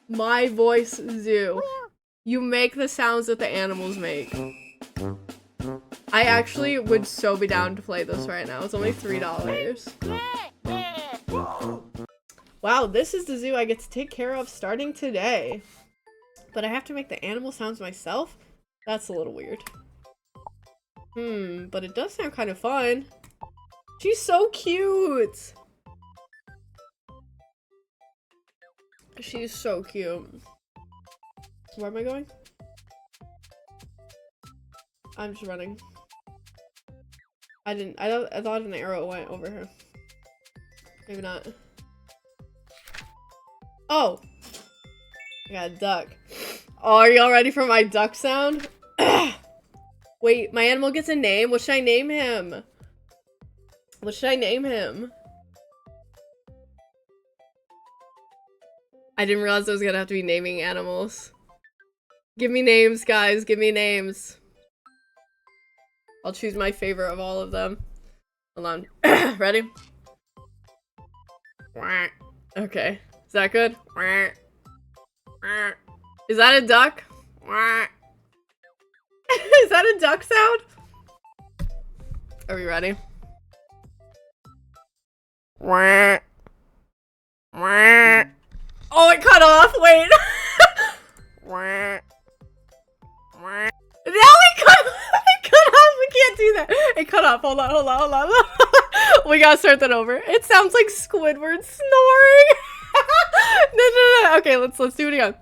My voice zoo. You make the sounds that the animals make. I actually would so be down to play this right now. It's only $3. Wow, this is the zoo I get to take care of starting today. But I have to make the animal sounds myself? That's a little weird. But it does sound kind of fun. She's so cute! She's so cute. Where am I going? I'm just running. I thought an arrow went over her. Maybe not. Oh! I got a duck. Oh, are y'all ready for my duck sound? Wait, my animal gets a name? What should I name him? What should I name him? I didn't realize I was gonna have to be naming animals. Give me names, guys. Give me names. I'll choose my favorite of all of them. Hold on. Ready? Okay. Is that good? Is that a duck? Is that a duck sound? Are we ready? Oh, it cut off. Wait. Now it cut off. We can't do that. It cut off. Hold on. We gotta start that over. It sounds like Squidward snoring. No. Okay, let's do it again.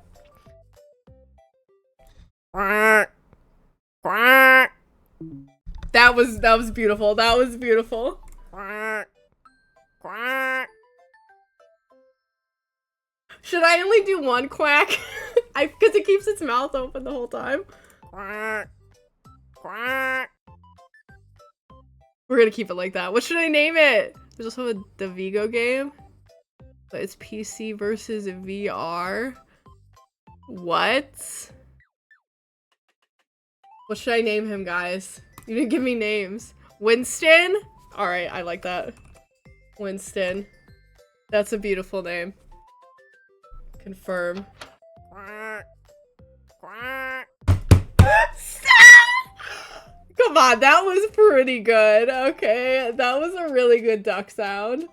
That was beautiful. That was beautiful. Should I only do one quack? Because it keeps its mouth open the whole time. We're gonna keep it like that. What should I name it? There's also the Vigo game. But it's PC versus VR. What? What should I name him, guys? You didn't give me names. Winston? Alright, I like that. Winston. That's a beautiful name. Confirm. Come on, that was pretty good. Okay, that was a really good duck sound.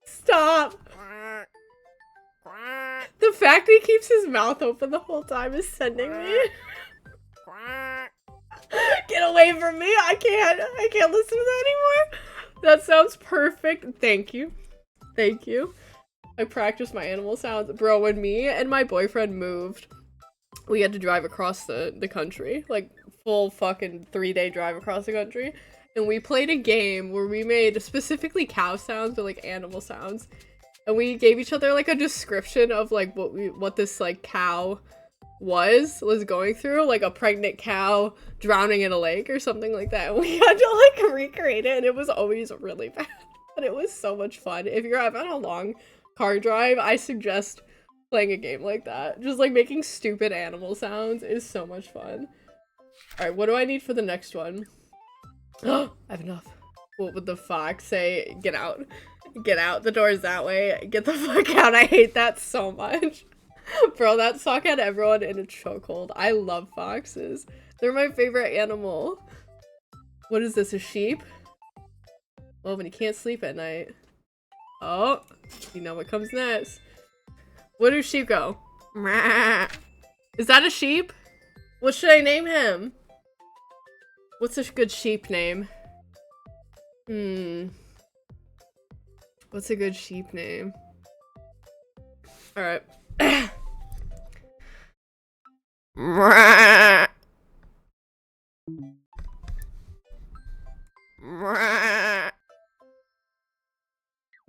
Stop. The fact he keeps his mouth open the whole time is sending me. Get away from me. I can't listen to that anymore. That sounds perfect. Thank you. I practiced my animal sounds. Bro, when me and my boyfriend moved, we had to drive across the country. Like, full fucking 3-day drive across the country. And we played a game where we made specifically cow sounds, but like animal sounds. And we gave each other like a description of like what this like cow was going through, like a pregnant cow drowning in a lake or something like that. And we had to like recreate it, and it was always really bad. But it was so much fun. If you're having a long car drive, I suggest playing a game like that. Just like making stupid animal sounds is so much fun. Alright, what do I need for the next one? I have enough. What would the fox say? Get out. Get out. The door's that way. Get the fuck out. I hate that so much. Bro, that sock had everyone in a chokehold. I love foxes. They're my favorite animal. What is this, a sheep? Well, when you can't sleep at night. Oh, you know what comes next. Where do sheep go? Is that a sheep? What should I name him? What's a good sheep name? What's a good sheep name? Alright.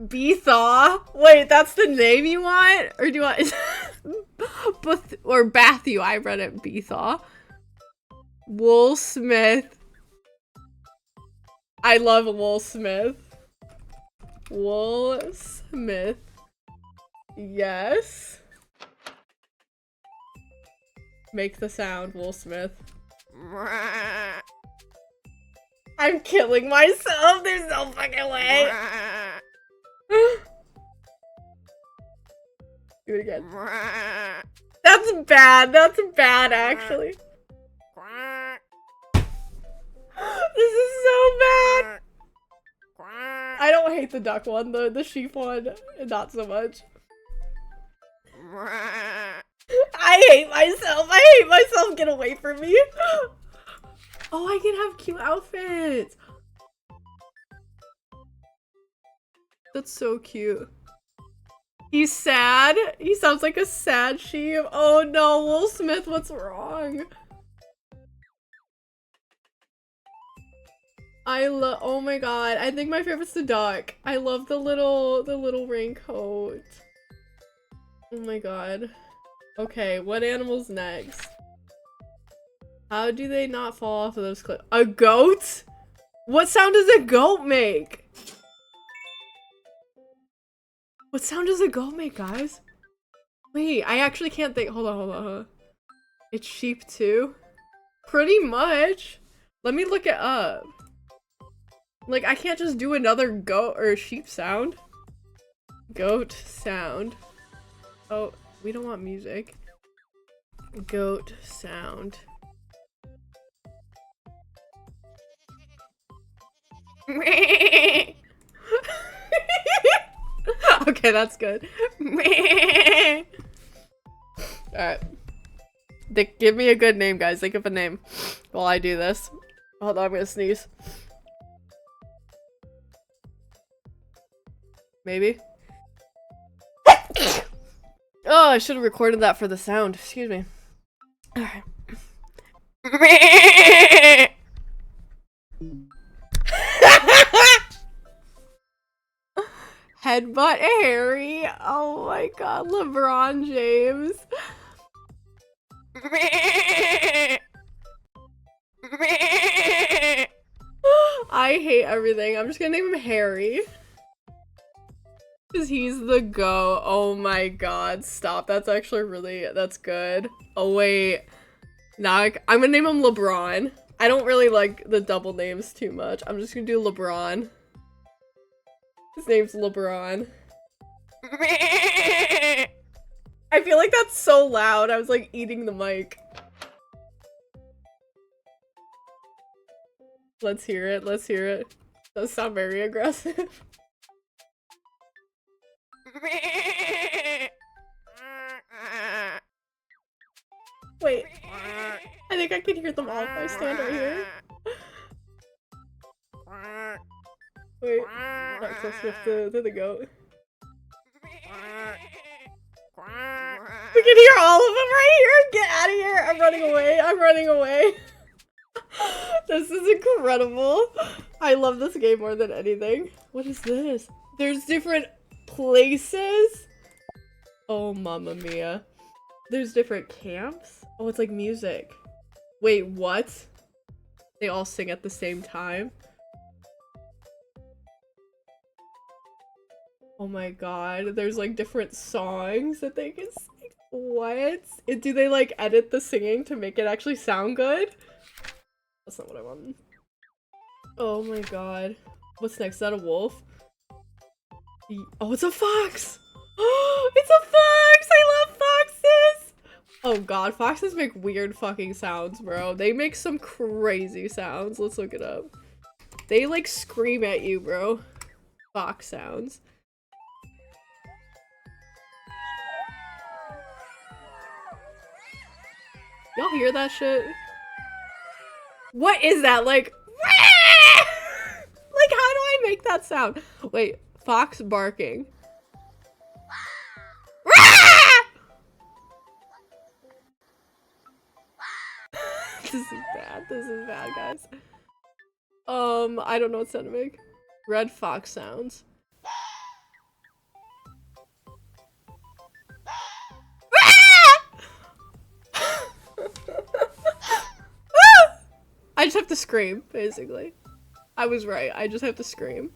Bethaw? Wait, that's the name you want? Or do you want... or Bathu, I read it Bethaw. Wool Smith. I love Wool Smith. Wool Smith. Yes. Make the sound, Wool Smith. I'm killing myself. There's no fucking way. Do it again. That's bad. That's bad, actually. This is so bad. I don't hate the duck one, the sheep one, not so much. I hate myself. I hate myself. Get away from me. Oh, I can have cute outfits. That's so cute. He's sad. He sounds like a sad sheep. Oh no, Will Smith, what's wrong? Oh my god, I think my favorite's the duck. I love the little raincoat. Oh my god. Okay, what animal's next? How do they not fall off of those cliffs? A goat? What sound does a goat make? What sound does a goat make, guys? Wait, I actually can't think. Hold on. It's sheep too? Pretty much. Let me look it up. Like, I can't just do another goat or sheep sound. Goat sound. Oh, we don't want music. Goat sound. Okay, that's good. Alright. Give me a good name, guys. Think of a name while I do this. Hold on, I'm gonna sneeze. Maybe? Oh, I should have recorded that for the sound. Excuse me. Alright. Headbutt Harry. Oh my god, LeBron James. I hate everything. I'm just gonna name him Harry. Because he's the GOAT. Oh my god, stop. That's actually that's good. Oh wait. Now I'm gonna name him LeBron. I don't really like the double names too much. I'm just gonna do LeBron. His name's LeBron. I feel like that's so loud. I was like eating the mic. Let's hear it. Let's hear it. Does sound very aggressive. Wait. I think I can hear them all if I stand right here. Wait. Not so swift to the goat. We can hear all of them right here! Get out of here! I'm running away! I'm running away! This is incredible! I love this game more than anything. What is this? There's different places? Oh, mamma mia. There's different camps? Oh, it's like music. Wait, what? They all sing at the same time? Oh my god, there's like different songs that they can sing. What? Do they like edit the singing to make it actually sound good? That's not what I want. Oh my god. What's next? Is that a wolf? Oh, it's a fox! Oh, it's a fox! I love foxes! Oh god, foxes make weird fucking sounds, bro. They make some crazy sounds. Let's look it up. They like scream at you, bro. Fox sounds. Y'all hear that shit? What is that? Like, like, how do I make that sound? Wait, fox barking. This is bad. This is bad, guys. I don't know what sound to make. Red fox sounds. I just have to scream, basically. I was right. I just have to scream.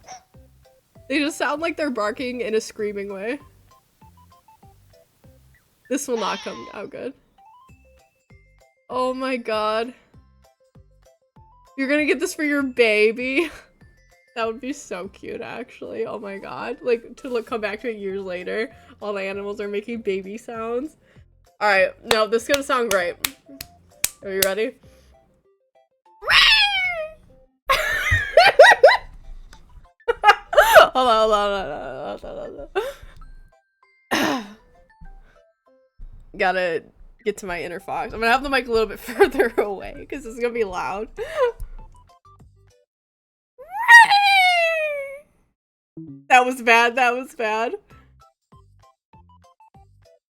They just sound like they're barking in a screaming way. This will not come out good. Oh my god. You're gonna get this for your baby. That would be so cute, actually. Oh my god. Like, to look, come back to it years later, all the animals are making baby sounds. Alright, no, this is gonna sound great. Are you ready? Hold on. Gotta get to my inner fox. I'm gonna have the mic a little bit further away because it's gonna be loud. That was bad. That was bad.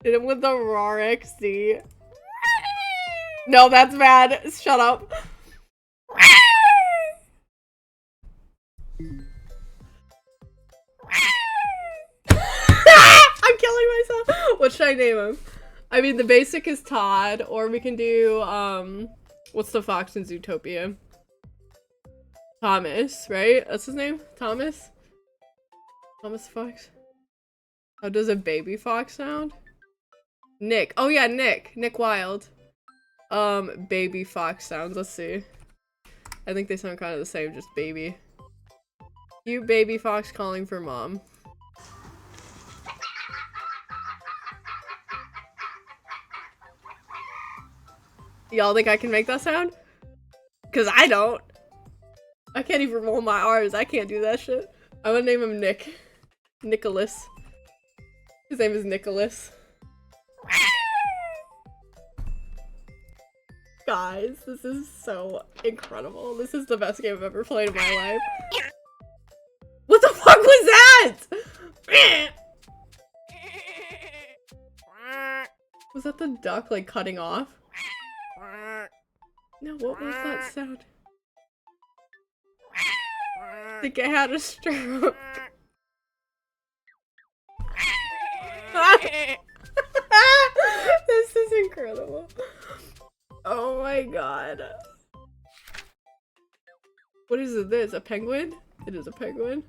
Hit him with the roar XD. No, that's bad. Shut up. I'm killing myself. What should I name him? I mean, the basic is Todd, or we can do, what's the fox in Zootopia? Thomas, right? That's his name? Thomas? Thomas Fox? How does a baby fox sound? Nick. Oh yeah, Nick. Nick Wilde. Baby fox sounds. Let's see. I think they sound kind of the same, just baby. Cute baby fox calling for mom. Y'all think I can make that sound? Cause I don't. I can't even roll my R's. I can't do that shit. I'm gonna name him Nick. Nicholas. His name is Nicholas. Guys, this is so incredible. This is the best game I've ever played in my life. What the fuck was that? Was that the duck, like, cutting off? No, what was that sound? I think I had a stroke. This is incredible. Oh my god. What is this? A penguin? It is a penguin.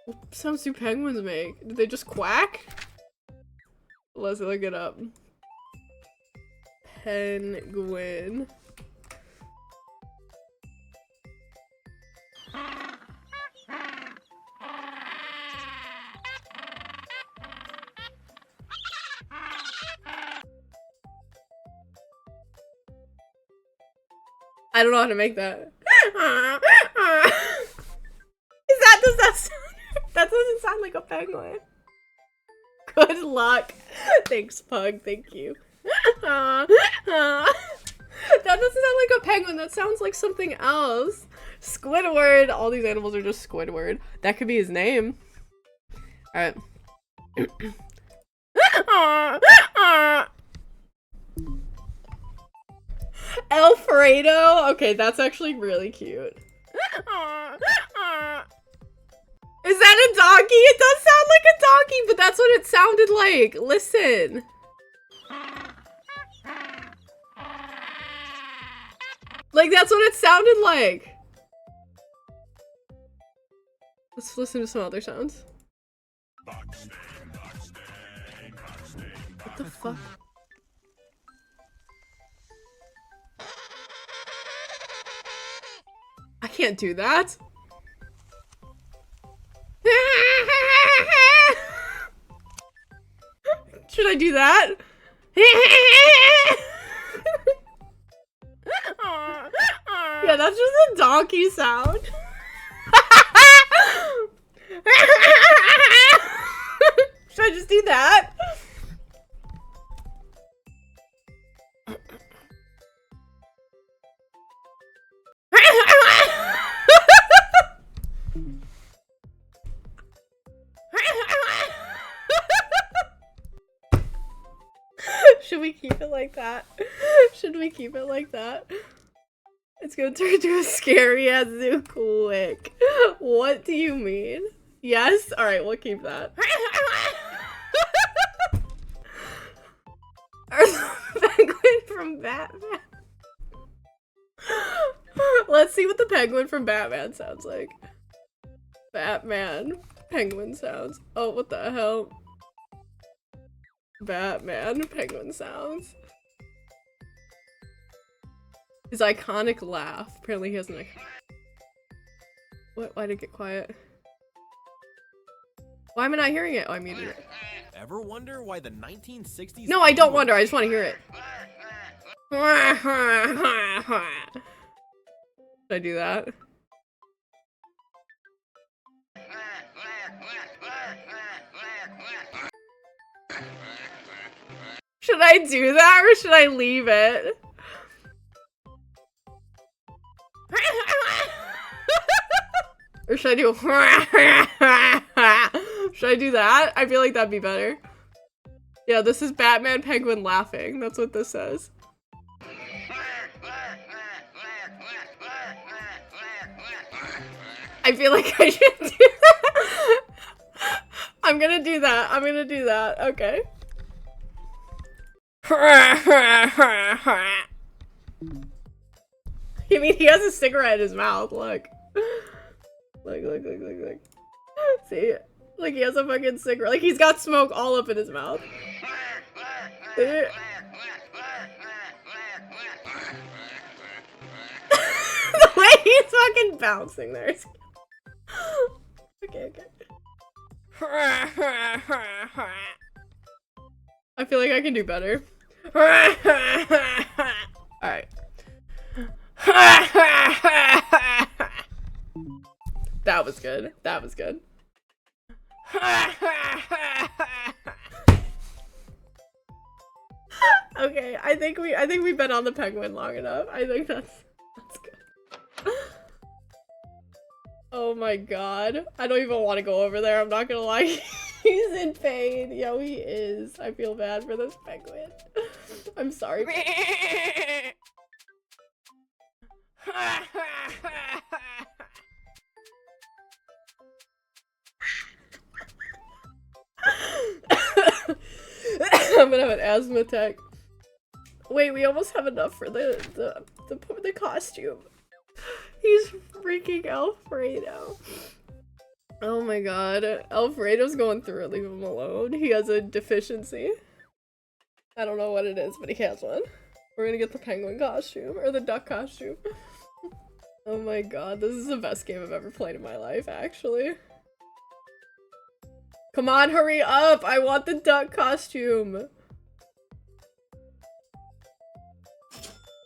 What sounds do penguins make? Did they just quack? Let's look it up. Penguin. I don't know how to make that. Does that sound? That doesn't sound like a penguin. Good luck. Thanks, Pug. Thank you. That doesn't sound like a penguin. That sounds like something else. Squidward. All these animals are just Squidward. That could be his name. Alright. Alfredo? Okay, that's actually really cute. Is that a donkey? It does sound like a donkey, but that's what it sounded like. Listen. Like, that's what it sounded like. Let's listen to some other sounds. What the fuck? I can't do that. Should I do that? Yeah, that's just a donkey sound. Should I just do that? Should we keep it like that? Should we keep it like that? It's gonna turn into a scary ass zoo quick. What do you mean? Yes? Alright, we'll keep that. Or the penguin from Batman. Let's see what the penguin from Batman sounds like. Batman. Penguin sounds. Oh, what the hell? Batman. Penguin sounds. His iconic laugh. Apparently he has an What? Why did it get quiet? Why am I not hearing it? Oh, I muted it. Ever wonder why the 1960s? No, I don't wonder. I just want to hear it. Should I do that? Should I do that or should I leave it? Or should I do should I do that? I feel like that'd be better. Yeah, this is Batman Penguin laughing. That's what this says. I feel like I should do that. I'm gonna do that. I'm gonna do that. Okay. I mean, he has a cigarette in his mouth. Look. Look. See? Like, he has a fucking cigarette. Like, he's got smoke all up in his mouth. The way he's fucking bouncing there. Okay. I feel like I can do better. Alright. That was good. That was good. Okay, I think we've been on the penguin long enough. I think that's good. Oh my god. I don't even want to go over there, I'm not gonna lie. He's in pain. Yo, he is. I feel bad for this penguin. I'm sorry. I'm gonna have an asthma attack. Wait, we almost have enough for the costume. He's freaking Alfredo. Oh my god. Alfredo's going through it. Leave him alone. He has a deficiency. I don't know what it is, but he has one. We're gonna get the penguin costume, or the duck costume. Oh my god, this is the best game I've ever played in my life, actually. Come on, hurry up! I want the duck costume!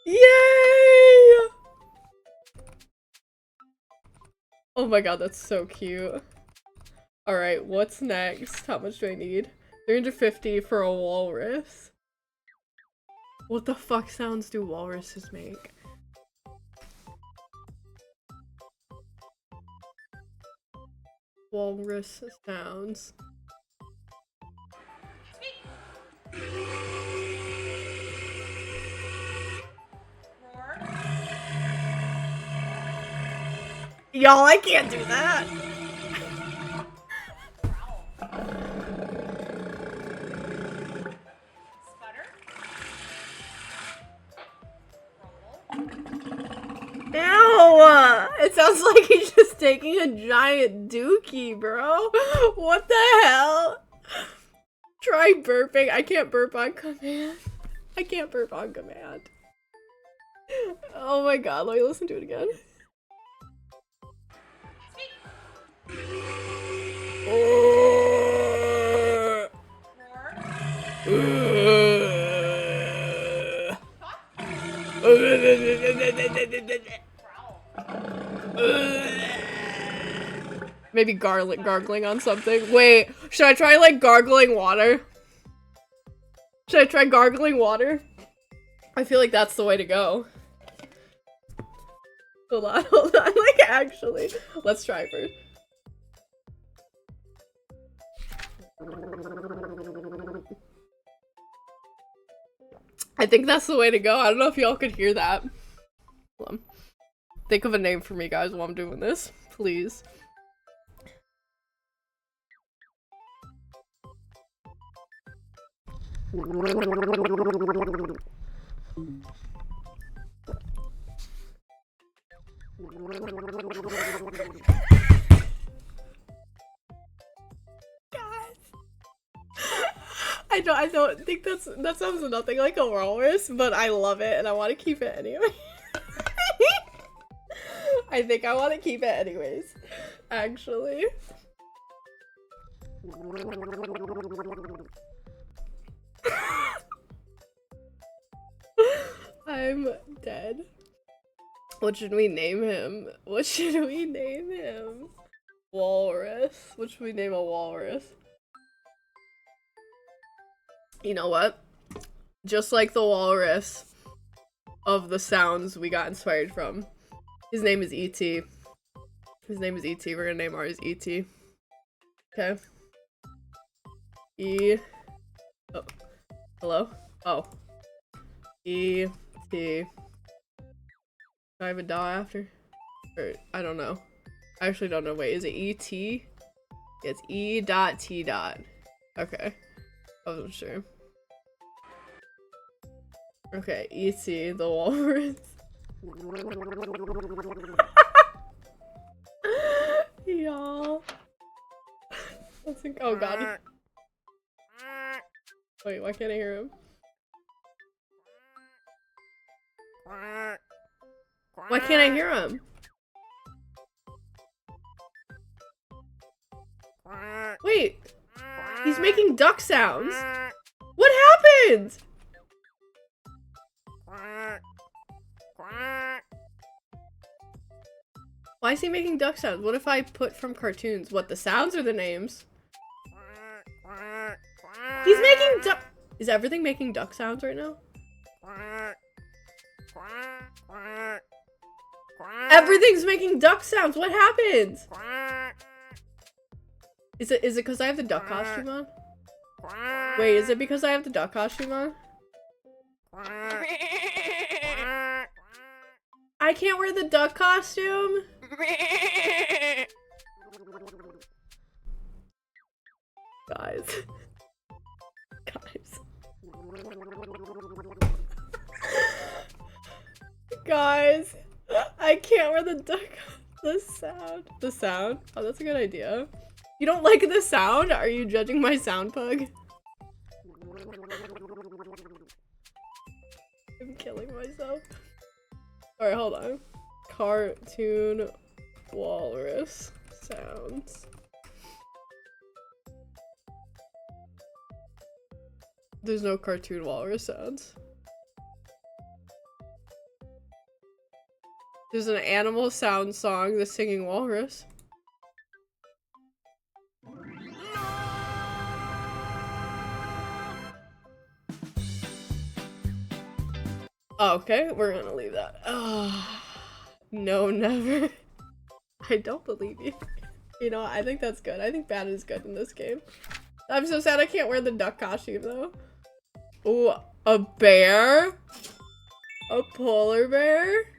Yay! Oh my god, that's so cute. Alright, what's next? How much do I need? 350 for a walrus. What the fuck sounds do walruses make? Walrus sounds. Y'all, I can't do that. Ew! It sounds like he's just taking a giant dookie, bro. What the hell? Try burping. I can't burp on command. I can't burp on command. Oh my god, let me listen to it again. Maybe gargling on something. Wait, should I try like gargling water? Should I try gargling water? I feel like that's the way to go. Hold on, like actually. Let's try first. I think that's the way to go. I don't know if y'all could hear that. Hold on. Think of a name for me, guys, while I'm doing this. Please. I don't think that sounds nothing like a walrus, but I love it and I want to keep it anyway. I think I want to keep it anyways. Actually. I'm dead. What should we name him? What should we name him? Walrus. What should we name a walrus? You know what? Just like the walrus of the sounds we got inspired from. His name is E.T. His name is E.T. We're gonna name ours E.T. Okay. E. Oh. Hello? Oh. E.T. Do I have a dot after? Or, I don't know. I actually don't know. Wait, is it E.T.? It's E.T. Okay. I wasn't sure. Okay, E.T. the walrus. Y'all. Oh god. Wait, why can't I hear him? Why can't I hear him? Wait. He's making duck sounds. What happened? Why is he making duck sounds? What if I put from cartoons? What, the sounds or the names? He's making duck- Is everything making duck sounds right now? Everything's making duck sounds. What happened? Is it because I have the duck costume on? Wait, is it because I have the duck costume on? I can't wear the duck costume? Guys. Guys. I can't wear the duck. The sound. The sound? Oh, that's a good idea. You don't like the sound? Are you judging my sound, Pug? I'm killing myself. Alright, hold on. Cartoon walrus sounds. There's no cartoon walrus sounds. There's an animal sound song, The Singing Walrus. Oh, okay, we're gonna leave that. Oh, no, never. I don't believe you. You know, I think that's good. I think bad is good in this game. I'm so sad I can't wear the duck costume, though. Ooh, a bear? A polar bear?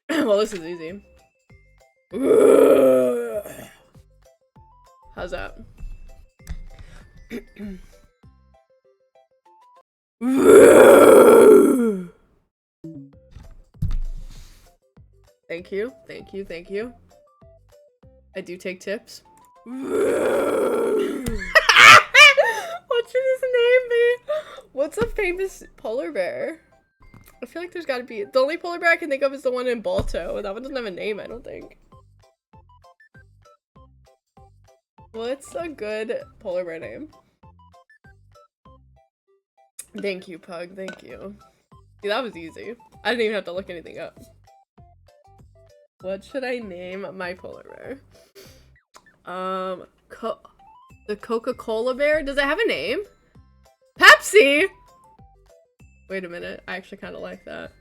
Well, this is easy. How's that? Thank you, thank you, thank you. I do take tips. What should his name be? What's a famous polar bear? I feel like there's gotta be- the only polar bear I can think of is the one in Balto. That one doesn't have a name, I don't think. What's a good polar bear name? Thank you, Pug, thank you. See, that was easy. I didn't even have to look anything up. What should I name my polar bear? The Coca-Cola bear? Does it have a name? Pepsi! Wait a minute, I actually kind of like that.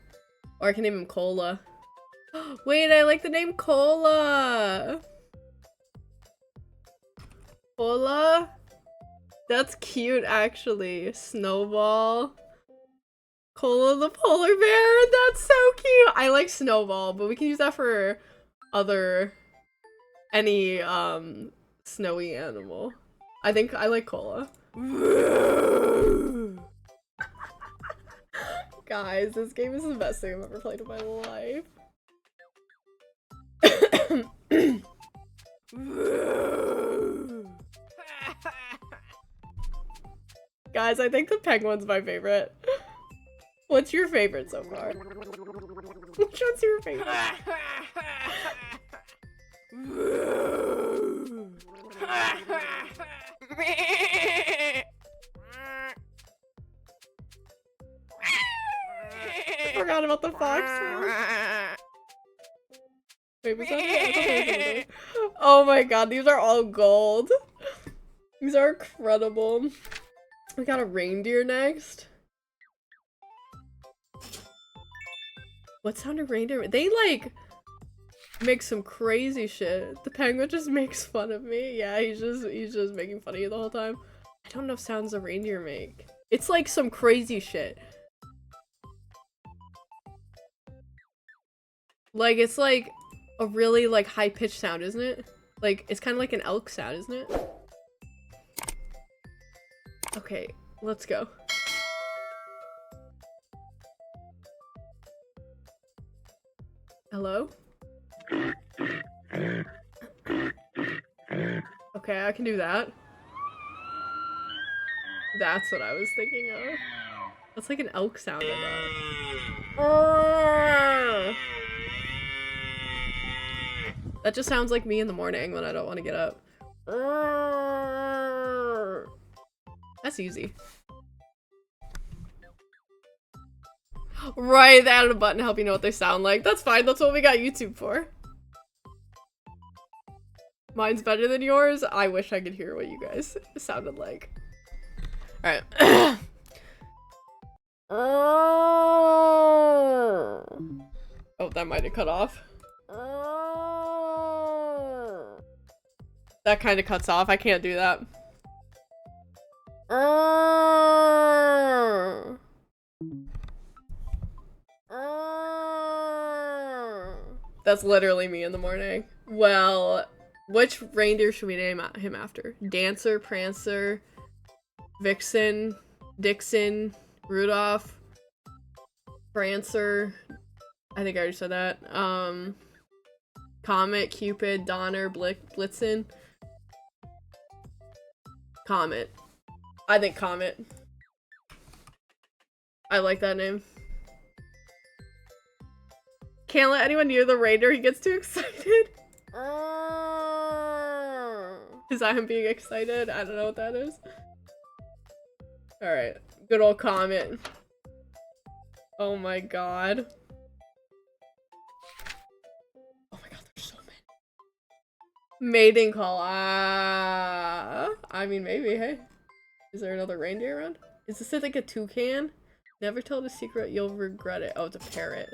Or I can name him Cola. Wait, I like the name Cola! Cola? That's cute, actually. Snowball. Cola the polar bear? That's so cute! I like Snowball, but we can use that for any, snowy animal. I think I like Cola. Guys, this game is the best thing I've ever played in my life. Guys, I think the penguin's my favorite. What's your favorite so far? Which one's your favorite? Forgot about the fox sound. Wait, was that oh my god, these are all gold. These are incredible. We got a reindeer next. What sound do reindeer? They like make some crazy shit. The penguin just makes fun of me. Yeah, he's just making fun of you the whole time. I don't know if sounds a reindeer make. It's like some crazy shit. Like it's like a really like high-pitched sound, isn't it? Like it's kind of like an elk sound, isn't it? Okay, let's go. Hello? Okay, I can do that. That's what I was thinking of. That's like an elk sound, I thought. That just sounds like me in the morning when I don't want to get up. That's easy. Right, they added a button to help you know what they sound like. That's fine, that's what we got YouTube for. Mine's better than yours. I wish I could hear what you guys sounded like. Alright. Oh, that might have cut off. That kind of cuts off. I can't do that. That's literally me in the morning. Well, which reindeer should we name him after? Dancer, Prancer, Vixen, Dixon, Rudolph, Prancer. I think I already said that. Comet, Cupid, Donner, Blitzen. Comet. I think Comet. I like that name. Can't let anyone near the reindeer, he gets too excited. Is that him being excited? I don't know what that is. Alright. Good old Comet. Oh my god. Oh my god, there's so many. Mating call. I mean, maybe, hey. Is there another reindeer around? Is this like a toucan? Never tell the secret, you'll regret it. Oh, it's a parrot.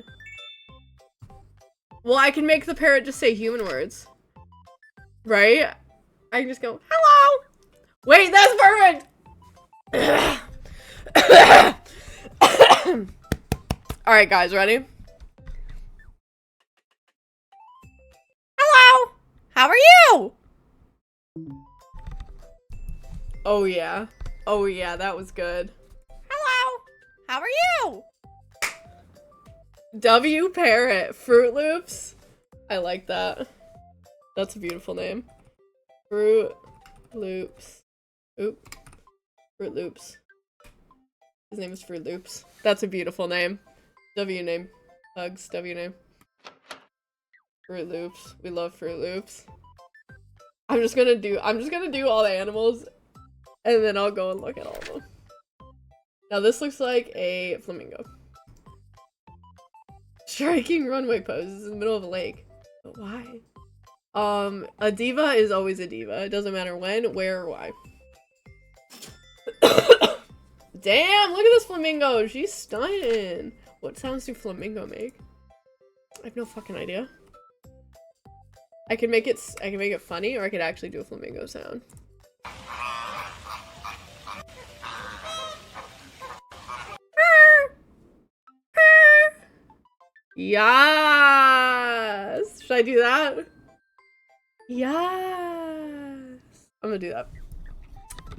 Well, I can make the parrot just say human words. Right? I can just go, hello! Wait, that's perfect! Alright, guys, ready? Hello! How are you? Oh, yeah. Oh, yeah, that was good. Hello! How are you? W Parrot. Fruit Loops. I like that. That's a beautiful name. Fruit Loops. Oop. Fruit Loops. His name is Fruit Loops. That's a beautiful name. W name. Hugs. W name. Fruit Loops. We love Fruit Loops. I'm just gonna do all the animals and then I'll go and look at all of them. Now this looks like a flamingo. Striking runway poses in the middle of a lake. But why? A diva is always a diva. It doesn't matter when, where, or why. Damn, look at this flamingo. She's stunning. What sounds do flamingo make? I have no fucking idea. I can make it funny, or I could actually do a flamingo sound. Yes! Should I do that? Yes! I'm gonna do that.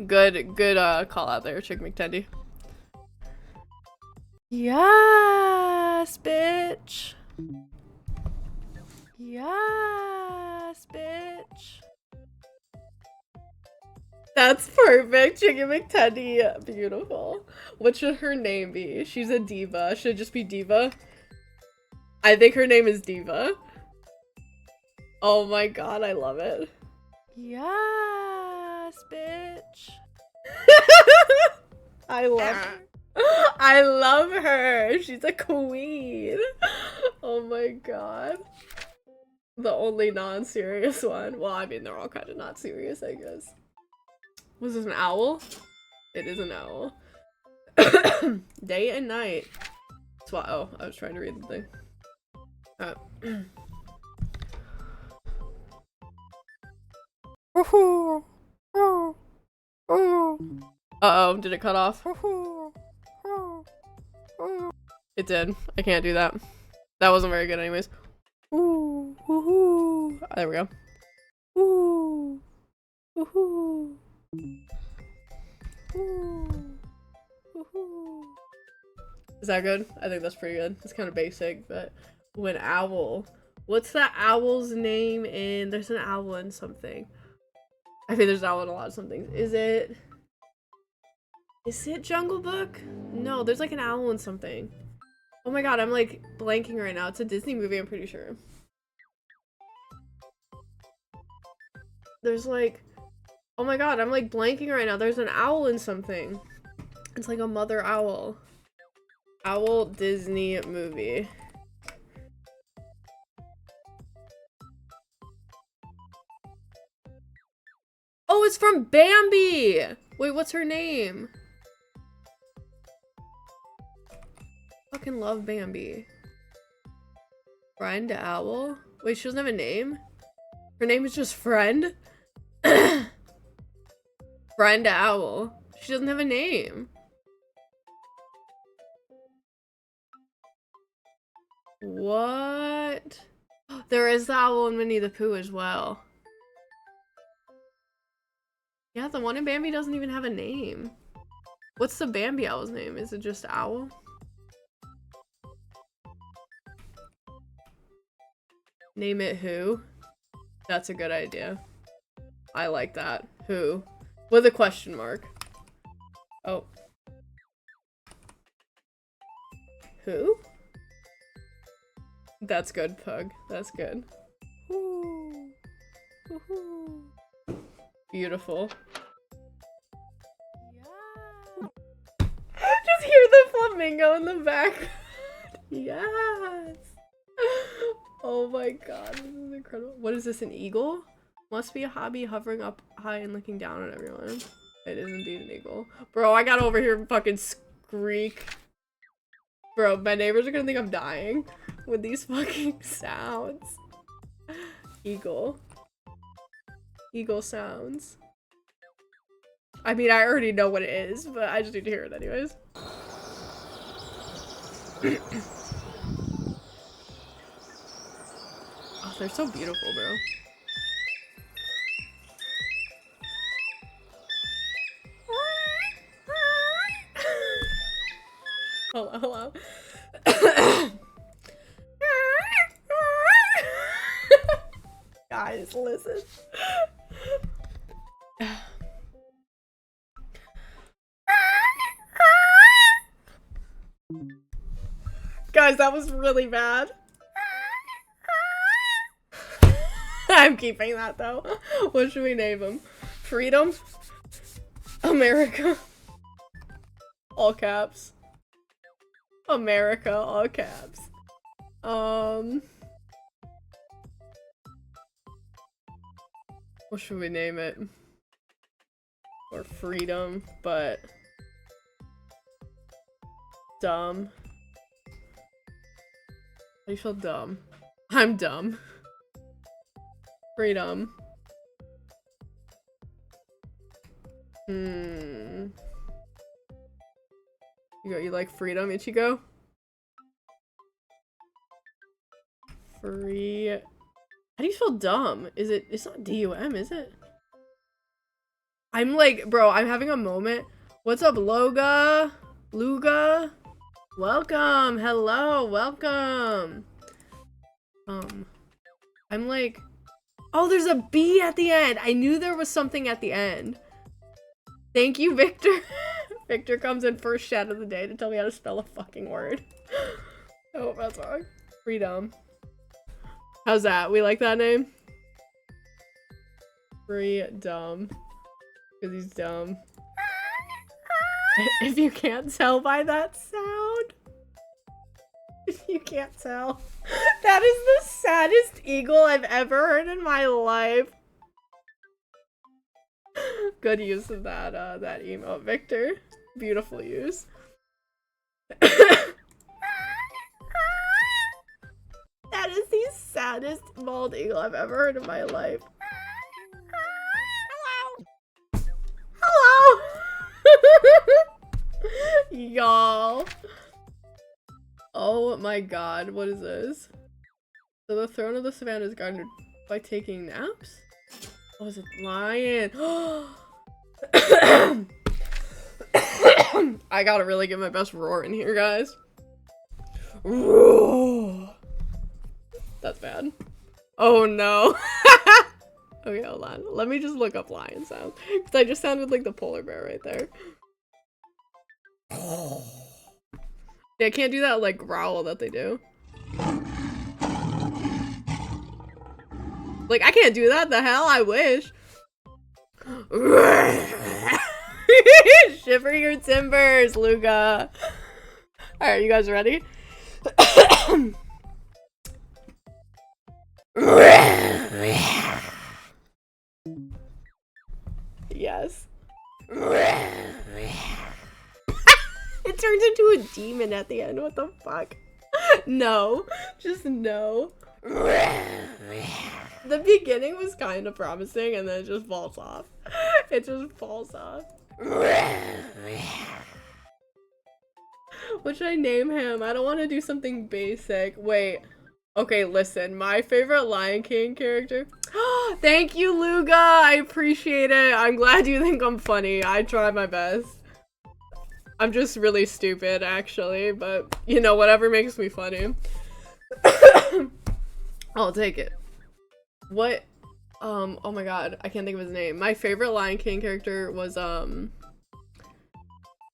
Good call out there, Chick McTendy. Yes, bitch! Yes, bitch! That's perfect, Chicken McTendy. Beautiful. What should her name be? She's a diva. Should it just be Diva? I think her name is Diva. Oh my god, I love it. Yeah. ass bitch. I love her. I love her. She's a queen. Oh my god. The only non-serious one. Well, I mean, they're all kind of not serious, I guess. Was this an owl? It is an owl. Day and night. Oh, I was trying to read the thing. Uh-oh, did it cut off? It did. I can't do that. That wasn't very good anyways. There we go. Is that good? I think that's pretty good. It's kind of basic, but when owl. What's that owl's name in? There's an owl in something. I think there's an owl in a lot of something. Is it Jungle Book? No, there's like an owl in something. Oh my god, I'm like blanking right now. It's a Disney movie, I'm pretty sure. There's like, oh my god, I'm like blanking right now. There's an owl in something. It's like a mother owl. Owl Disney movie. Oh, it's from Bambi! Wait, what's her name? Fucking love Bambi. Friend Owl? Wait, she doesn't have a name? Her name is just Friend? Friend Owl. She doesn't have a name. What? There is the owl in Winnie the Pooh as well. Yeah, the one in Bambi doesn't even have a name. What's the Bambi owl's name? Is it just Owl? Name it Who? That's a good idea. I like that. Who? With a question mark. Oh. Who? That's good, Pug. That's good. Ooh. Ooh. Beautiful. Yeah. Just hear the flamingo in the back. Yes. Oh my god, this is incredible. What is this, an eagle? Must be a hobby hovering up high and looking down at everyone. It is indeed an eagle. Bro, I got over here and fucking squeak. Bro, my neighbors are gonna think I'm dying with these fucking sounds. Eagle. Eagle sounds. I mean, I already know what it is, but I just need to hear it anyways. Oh, they're so beautiful, bro. Hello, hello. Guys, listen. Guys, that was really bad. I'm keeping that though. What should we name him? Freedom? America? All caps. America, all caps. What should we name it? Or Freedom, but dumb. I feel dumb. I'm dumb. Freedom. You like freedom, Ichigo? Free. How do you spell dumb? It's not D-U-M, is it? I'm like, bro, I'm having a moment. What's up, Loga? Luga? Welcome. Hello. Welcome. I'm like, oh, there's a B at the end. I knew there was something at the end. Thank you, Victor. Victor comes in first chat of the day to tell me how to spell a fucking word. I hope that's wrong. Freedom. How's that? We like that name? Freedom. Because he's dumb. If you can't tell by that sound. If you can't tell. That is the saddest eagle I've ever heard in my life. Good use of that, that emote, Victor. Beautiful use. That is the saddest bald eagle I've ever heard in my life. Hello! Y'all. Oh my god, what is this? So the throne of the savannah is guarded by taking naps? Oh, is it lion? I gotta really get my best roar in here, guys. Roar. That's bad. Oh no. Okay, hold on. Let me just look up lion sounds. Because I just sounded like the polar bear right there. Yeah, I can't do that like growl that they do. Like, I can't do that. The hell? I wish. Shiver your timbers, Luca. Alright, you guys ready? Yes. It turns into a demon at the end. What the fuck? No. Just no. The beginning was kind of promising and then it just falls off. It just falls off. What should I name him? I don't want to do something basic. Wait. Okay, listen. My favorite Lion King character. Thank you, Luga. I appreciate it. I'm glad you think I'm funny. I try my best. I'm just really stupid, actually. But, you know, whatever makes me funny. I'll take it. What? Oh my god. I can't think of his name. My favorite Lion King character was,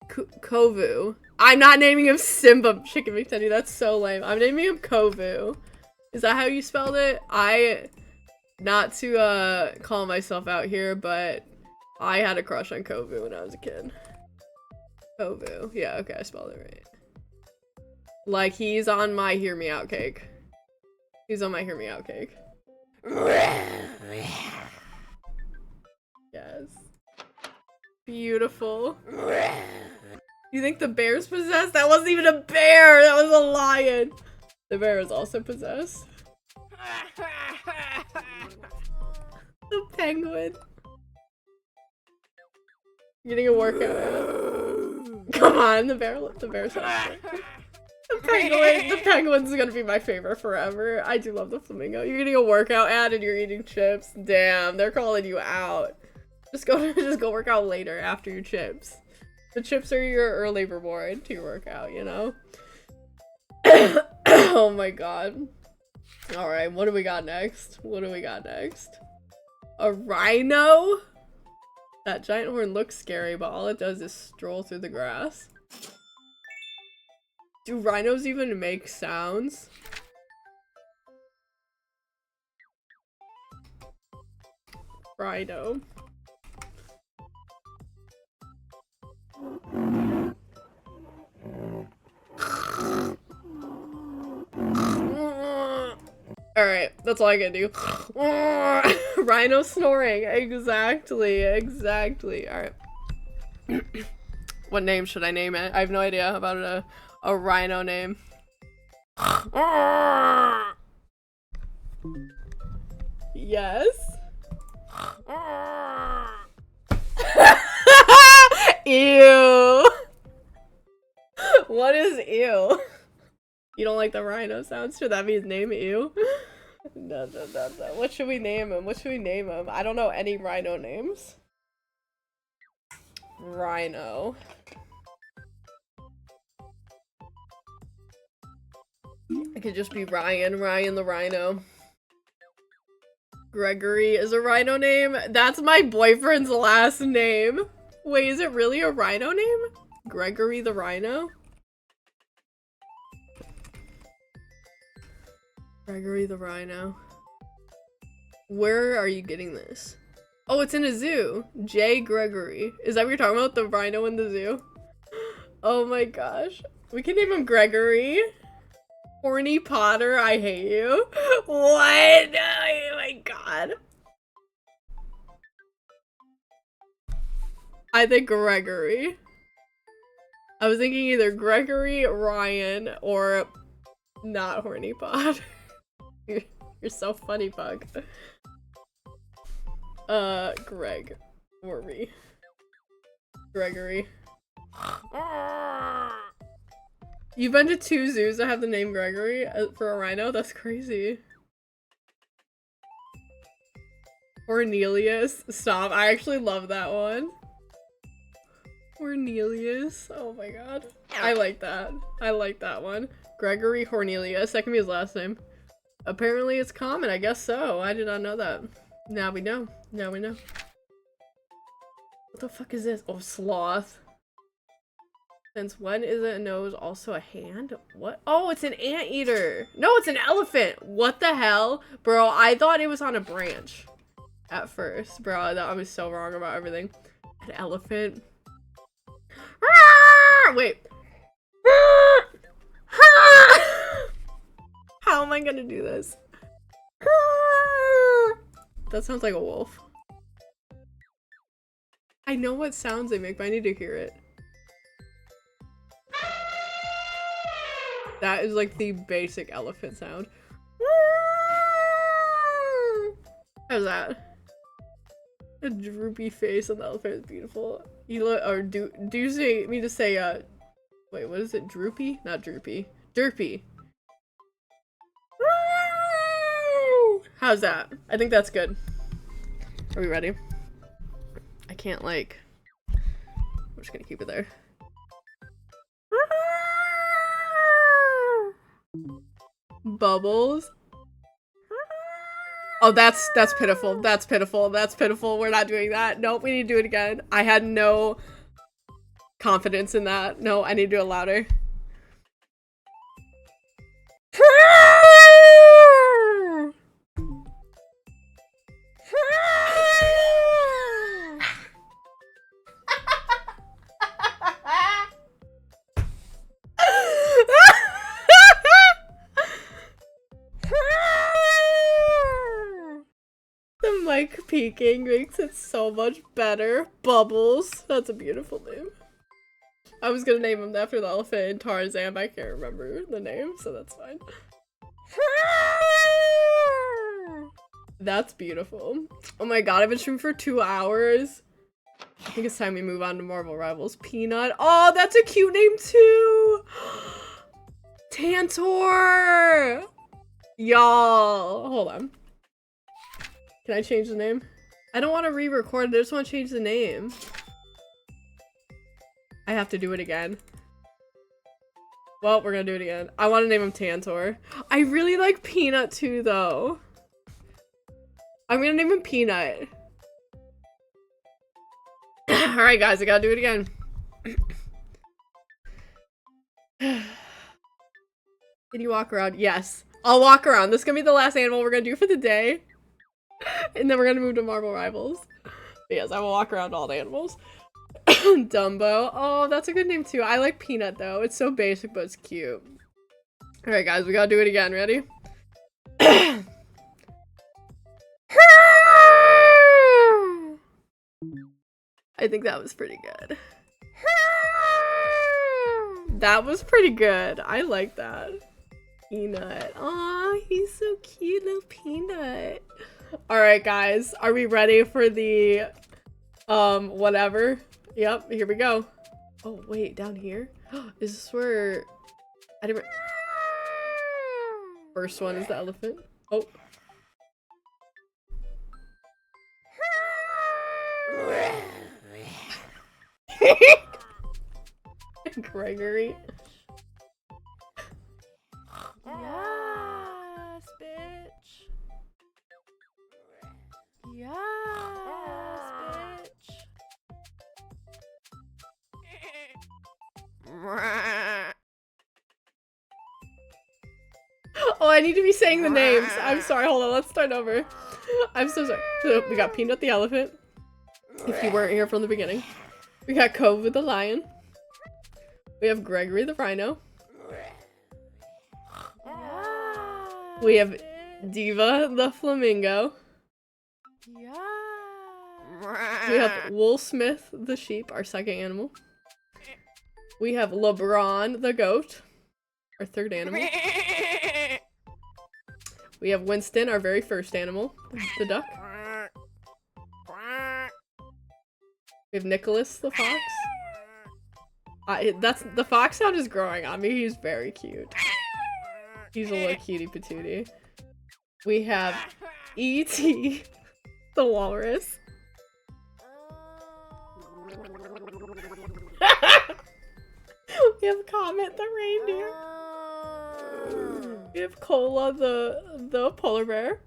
Kovu. I'm not naming him Simba Chicken McTenny. That's so lame. I'm naming him Kovu. Is that how you spelled it? Not to call myself out here, but I had a crush on Kovu when I was a kid. Kovu. Yeah, okay, I spelled it right. Like, he's on my Hear Me Out cake. He's on my Hear Me Out cake. Yes. Beautiful. You think the bear's possessed? That wasn't even a bear! That was a lion! The bear is also possessed. The penguin. Getting a workout. Come on, the bear's not the penguin's gonna be my favorite forever. I do love the flamingo. You're getting a workout ad and you're eating chips. Damn, they're calling you out. Just go work out later after your chips. The chips are your early reward to your workout, you know? Oh my god. Alright, what do we got next? What do we got next? A rhino? That giant horn looks scary, but all it does is stroll through the grass. Do rhinos even make sounds? Rhino. Alright, that's all I can do. Rhino snoring. Exactly. Alright. What name should I name it? I have no idea about a rhino name. Yes. Ew. What is ew? You don't like the rhino sounds? Should that be his name? Ew. No. What should we name him? I don't know any rhino names. Rhino. It could just be Ryan the rhino. Gregory is a rhino name? That's my boyfriend's last name. Wait, is it really a rhino name? Gregory the rhino? Gregory the rhino. Where are you getting this? Oh, it's in a zoo. J. Gregory. Is that what you're talking about? The rhino in the zoo? Oh my gosh. We can name him Gregory. Horny Potter, I hate you. What? Oh my god. I think Gregory. I was thinking either Gregory, Ryan, or not Horny Potter. You're so funny, Bug. Greg. Or me. Gregory. You've been to 2 zoos that have the name Gregory for a rhino? That's crazy. Cornelius. Stop. I actually love that one. Cornelius. Oh my god. I like that. I like that one. Gregory Cornelius. That can be his last name. Apparently it's common. I guess so. I did not know that. Now we know. Now we know. What the fuck is this? Oh, sloth. Since when is a nose also a hand? What? Oh, it's an anteater. No, it's an elephant. What the hell? Bro, I thought it was on a branch at first. Bro, I was so wrong about everything. An elephant. Wait. How am I gonna do this? That sounds like a wolf. I know what sounds they make, but I need to hear it. That is like the basic elephant sound. How's that? A droopy face on the elephant is beautiful. You look, or do you say me to say wait, what is it? Droopy? Not droopy. Derpy. How's that? I think that's good. Are we ready? I can't like. I'm just gonna keep it there. Bubbles. Oh, that's pitiful. That's pitiful. That's pitiful. We're not doing that. Nope, we need to do it again. I had no confidence in that. No, I need to do it louder. The mic peeking makes it so much better. Bubbles. That's a beautiful name. I was gonna name him after the elephant in Tarzan, but I can't remember the name, so that's fine. That's beautiful. Oh my god, I've been streaming for 2 hours. I think it's time we move on to Marvel Rivals. Peanut. Oh, that's a cute name too. Tantor. Y'all. Hold on. Can I change the name? I don't want to re-record it. I just want to change the name. I have to do it again. Well, we're gonna do it again. I want to name him Tantor. I really like Peanut too, though. I'm gonna name him Peanut. Alright, guys, I gotta do it again. Can you walk around? Yes. I'll walk around. This is gonna be the last animal we're gonna do for the day. And then we're gonna move to Marvel Rivals. But yes, I will walk around all the animals. Dumbo. Oh, that's a good name too. I like Peanut though. It's so basic, but it's cute. Alright guys, we gotta do it again. Ready? I think that was pretty good. That was pretty good. I like that. Peanut. Aw, he's so cute, little Peanut. Alright guys, are we ready for the whatever? Yep, here we go. Oh wait, down here? Is this where I didn't first one is the elephant? Oh. Gregory. Yes, bitch. Yes, bitch. Oh, I need to be saying the names. I'm sorry, hold on, let's start over. I'm so sorry. So we got Peanut the elephant. if you weren't here from the beginning. We got Kovu the lion. We have Gregory the rhino. We have Diva the flamingo. We have Woolsmith the sheep, our second animal. We have LeBron the goat, our third animal. We have Winston, our very first animal, the duck. We have Nicholas the fox. The fox sound is growing on me. He's very cute. He's a little cutie patootie. We have E.T. the walrus. We have Comet the reindeer. We have Cola the polar bear.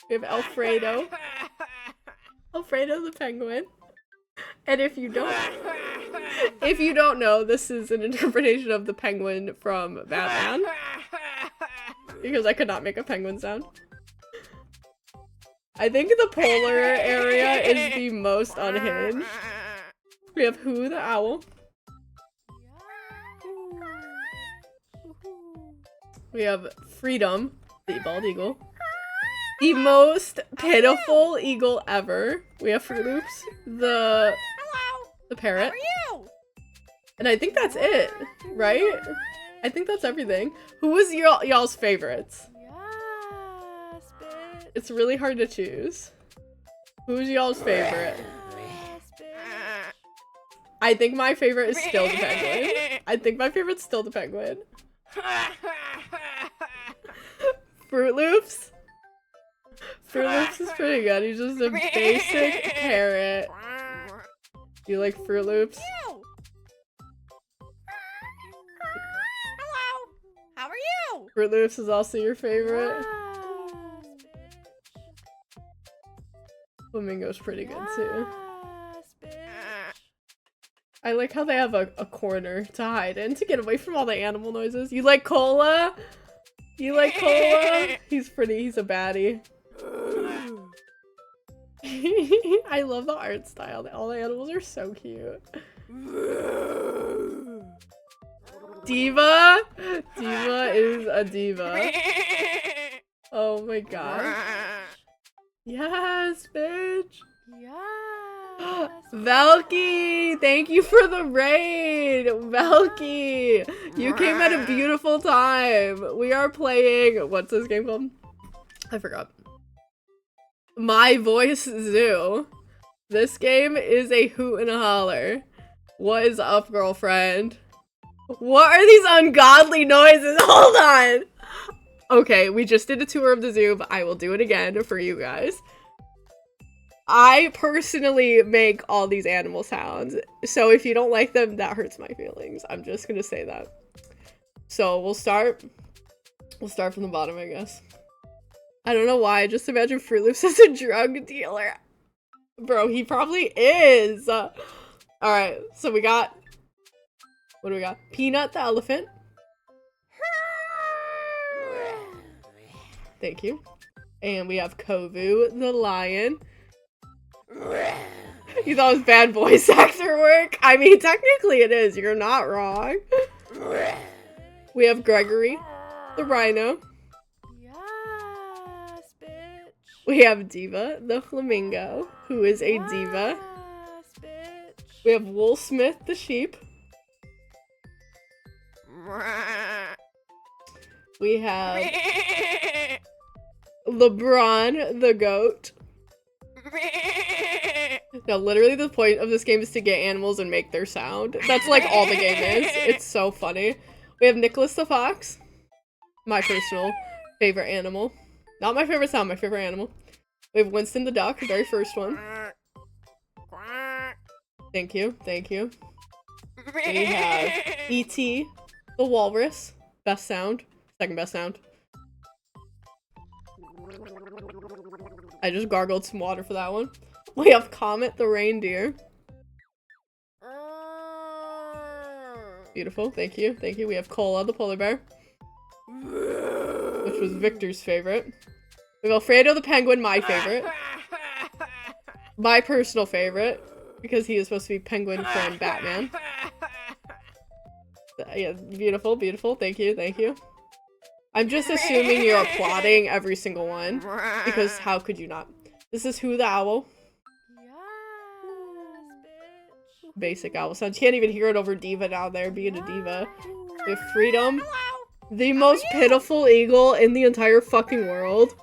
We have Alfredo. Alfredo the penguin. And if you don't know, this is an interpretation of the penguin from Batman. Because I could not make a penguin sound. I think the polar area is the most unhinged. We have Who the owl. We have Freedom, the bald eagle. The most pitiful eagle ever. We have Fruit Loops, the parrot. How are you? And I think that's it, right? I think that's everything. Who was y'all's favorites? Yes, bitch. It's really hard to choose. Who's y'all's favorite? Yes, bitch. I think my favorite is still the penguin. I think my favorite's still the penguin. Fruit Loops? Fruit Loops is pretty good. He's just a basic parrot. Do you like Fruit Loops? Hello. How are you? Fruit Loops is also your favorite? Flamingo's pretty good too. I like how they have a corner to hide in to get away from all the animal noises. You like Cola? You like Cola? He's a baddie. I love the art style. All the animals are so cute. Diva? Diva is a diva. Oh my god. Yes, bitch. Yes. Velky, thank you for the raid. Velky, you came at a beautiful time. We are playing, what's this game called? I forgot. My Voice Zoo. This game is a hoot and a holler. What is up, girlfriend? What are these ungodly noises? Hold on. Okay, we just did a tour of the zoo, but I will do it again for you guys. I personally make all these animal sounds, so if you don't like them, that hurts my feelings. I'm just gonna say that. So we'll start from the bottom, I guess. I don't know why, I just imagine Fruit Loops as a drug dealer. Bro, he probably is. Alright, so we got, what do we got? Peanut the elephant. Thank you. And we have Kovu the lion. You thought it was bad voice actor work? I mean, technically it is. You're not wrong. We have Gregory the rhino. Yes, bitch. We have Diva the flamingo, who is a diva. Yes, bitch. We have Woolsmith the sheep. We have LeBron the goat. No, literally the point of this game is to get animals and make their sound. That's like all the game is. It's so funny. We have Nicholas the fox. My personal favorite animal. Not my favorite sound, my favorite animal. We have Winston the duck, the very first one. Thank you, thank you. We have E.T. the walrus. Best sound. Second best sound. I just gargled some water for that one. We have Comet the reindeer. Beautiful, thank you, thank you. We have Cola the polar bear, which was Victor's favorite. We have Fredo the penguin, my favorite. My personal favorite. Because he is supposed to be penguin from Batman. Yeah, beautiful, beautiful. Thank you, thank you. I'm just assuming you're applauding every single one. Because how could you not? This is Who the Owl. Yes, bitch. Basic owl sounds. You can't even hear it over Diva down there being a diva. We have Freedom. Hello. The most pitiful eagle in the entire fucking world.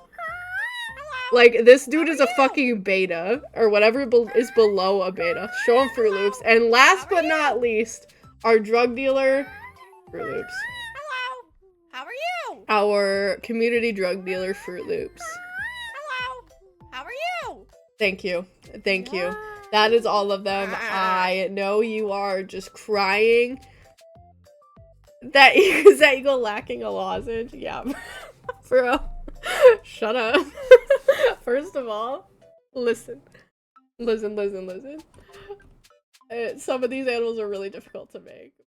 Like, this dude is a fucking beta. Or whatever is below a beta. Show him Fruit Loops. And last but not least, our drug dealer, Fruit Loops. Hello. How are you? Our community drug dealer, Fruit Loops. Hello. How are you? Thank you. Thank you. That is all of them. I know you are just crying. That is that eagle lacking a lozenge? Yeah. Bro. Shut up. First of all, listen. Listen. Some of these animals are really difficult to make.